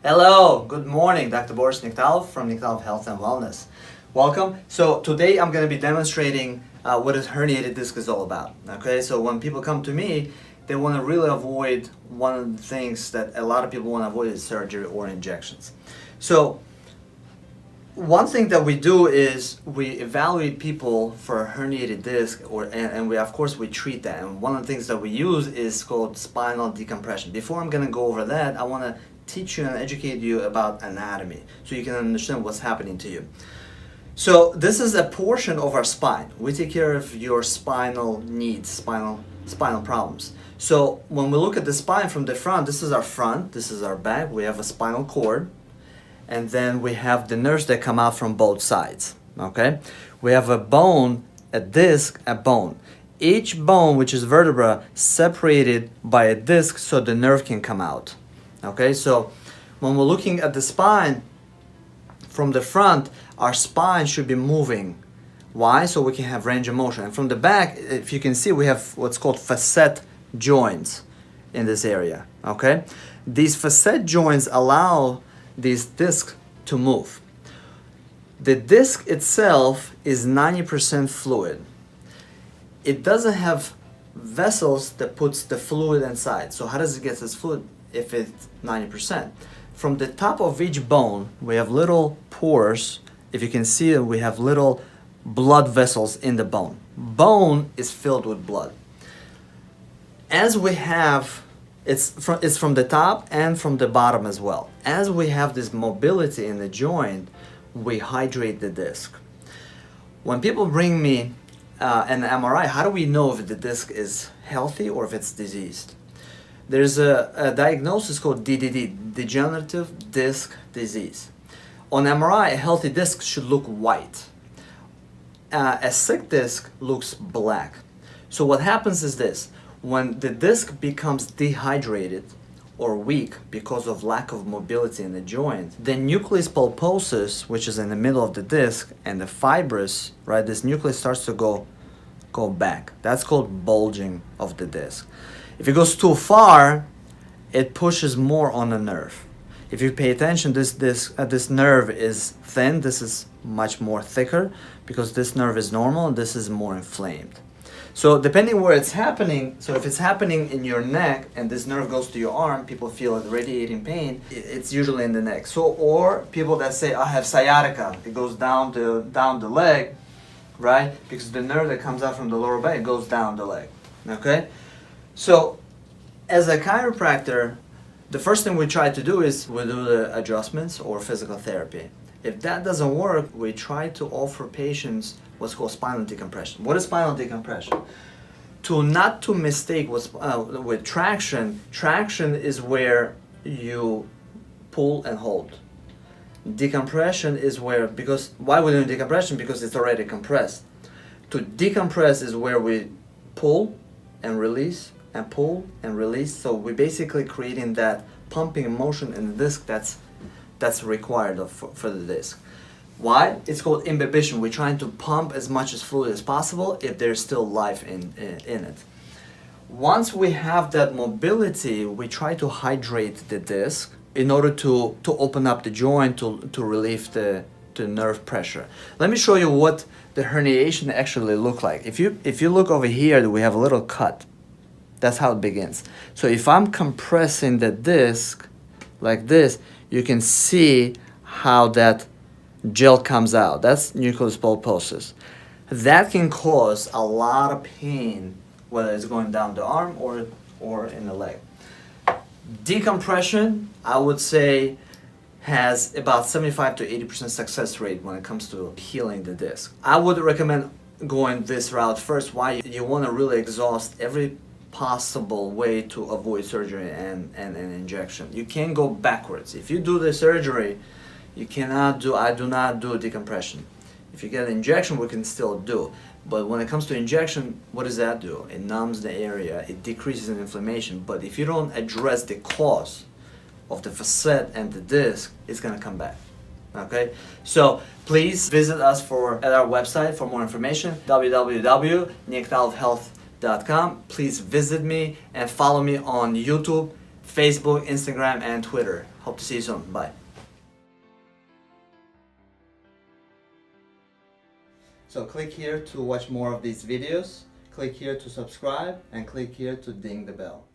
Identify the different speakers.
Speaker 1: Hello, good morning, Dr. Boris Nektalov from Nektalov Health and Wellness. Welcome. So today I'm going to be demonstrating what a herniated disc is all about. Okay, so when people come to me, they want to really avoid one of the things that a lot of people want to avoid is surgery or injections. So one thing that we do is we evaluate people for a herniated disc, and we of course we treat that. And one of the things that we use is called spinal decompression. Before I'm going to go over that, I want to teach you and educate you about anatomy so you can understand what's happening to you. So this is a portion of our spine. We take care of your spinal needs, spinal problems. So when we look at the spine from the front, this is our front, this is our back. We have a spinal cord, and then we have the nerves that come out from both sides. Okay, we have a bone, a disc, a bone. Each bone, which is vertebra, separated by a disc so the nerve can come out. Okay, so when we're looking at the spine from the front, our spine should be moving. Why? So we can have range of motion. And from the back, if you can see, we have what's called facet joints in this area. Okay, these facet joints allow these discs to move. The disc itself is 90% fluid. It doesn't have vessels that puts the fluid inside. So how does it get this fluid if it's 90%? From the top of each bone, we have little pores. If you can see it, we have little blood vessels in the bone. Bone is filled with blood. As we have, it's from the top and from the bottom as well. As we have this mobility in the joint, we hydrate the disc. When people bring me an MRI, how do we know if the disc is healthy or if it's diseased? There's a diagnosis called DDD, Degenerative Disc Disease. On MRI, a healthy disc should look white. A sick disc looks black. So what happens is this: when the disc becomes dehydrated or weak because of lack of mobility in the joint, the nucleus pulposus, which is in the middle of the disc, and the fibrous, right, this nucleus starts to go back. That's called bulging of the disc. If it goes too far, it pushes more on the nerve. If you pay attention, this nerve is thin. This is much more thicker because this nerve is normal and this is more inflamed. So depending where it's happening, so if it's happening in your neck and this nerve goes to your arm, people feel a radiating pain, it's usually in the neck. So, or people that say, I have sciatica, it goes down the leg, right? Because the nerve that comes out from the lower back goes down the leg, okay? So as a chiropractor, the first thing we try to do is we do the adjustments or physical therapy. If that doesn't work, we try to offer patients what's called spinal decompression. What is spinal decompression? Not to mistake with traction. Traction is where you pull and hold. Decompression is where, why we're doing decompression? Because it's already compressed. To decompress is where we pull and release and pull and release. So we're basically creating that pumping motion in the disc that's required for the disc. Why? It's called imbibition. We're trying to pump as much as fluid as possible if there's still life in it. Once we have that mobility, we try to hydrate the disc in order to open up the joint to relieve the nerve pressure. Let me show you what the herniation actually look like. If you look over here, we have a little cut. That's how it begins. So if I'm compressing the disc like this, you can see how that gel comes out. That's nucleus pulposus. That can cause a lot of pain, whether it's going down the arm or in the leg. Decompression, I would say, has about 75 to 80% success rate when it comes to healing the disc. I would recommend going this route first. Why? You want to really exhaust every possible way to avoid surgery and an injection. You can't go backwards. If you do the surgery, I do not do decompression. If you get an injection, we can still do. But when it comes to injection, what does that do? It numbs the area, it decreases in inflammation. But if you don't address the cause of the facet and the disc, it's gonna come back. Okay, so please visit us at our website for more information, www.nektalovhealth.com. Please visit me and follow me on YouTube Facebook, Instagram, and Twitter. Hope to see you soon. Bye. So click here to watch more of these videos, click here to subscribe, and click here to ding the bell.